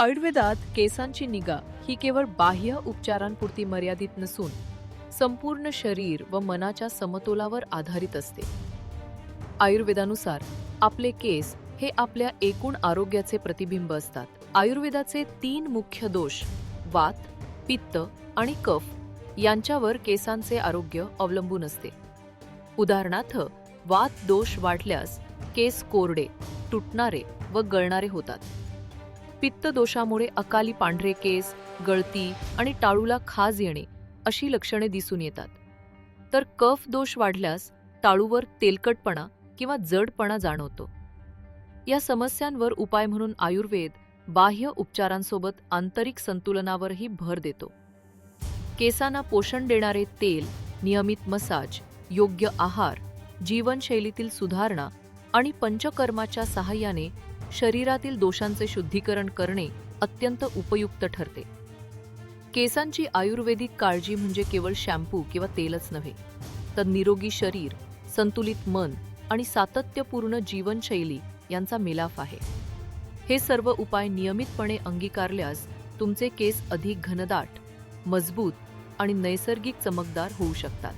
आयुर्वेदात केसांची निगा ही केवळ बाह्य उपचारांपुरती मर्यादित नसून संपूर्ण शरीर व मनाच्या समतोलावर आधारित असते. आयुर्वेदानुसार आपले केस हे आपल्या एकूण आरोग्याचे प्रतिबिंब असतात. आयुर्वेदाचे 3 मुख्य दोष वात, पित्त आणि कफ यांच्यावर केसांचे आरोग्य अवलंबून असते. उदाहरणार्थ, वात दोष वाढल्यास केस कोरडे, तुटणारे व गळणारे होतात. पित्त दोषामुळे अकाली पांढरे केस, गळती आणि टाळूला खाज येणे अशी लक्षणे दिसून येतात. तर कफ दोष वाढल्यास टाळूवर तेलकटपणा किंवा जडपणा जाणवतो. या समस्यांवर उपाय म्हणून आयुर्वेद बाह्य उपचारांसोबत आंतरिक संतुलनावरही भर देतो. केसांना पोषण देणारे तेल, नियमित मसाज, योग्य आहार, जीवनशैलीतील सुधारणा आणि पंचकर्माच्या सहाय्याने शरीरातील दोषांचे शुद्धीकरण करणे अत्यंत उपयुक्त ठरते. केसांची आयुर्वेदिक काळजी म्हणजे केवळ शॅम्पू किंवा तेलच नव्हे, तर निरोगी शरीर, संतुलित मन आणि सातत्यपूर्ण जीवनशैली यांचा मिलाफ आहे. हे सर्व उपाय नियमितपणे अंगीकारल्यास तुमचे केस अधिक घनदाट, मजबूत आणि नैसर्गिक चमकदार होऊ शकतात.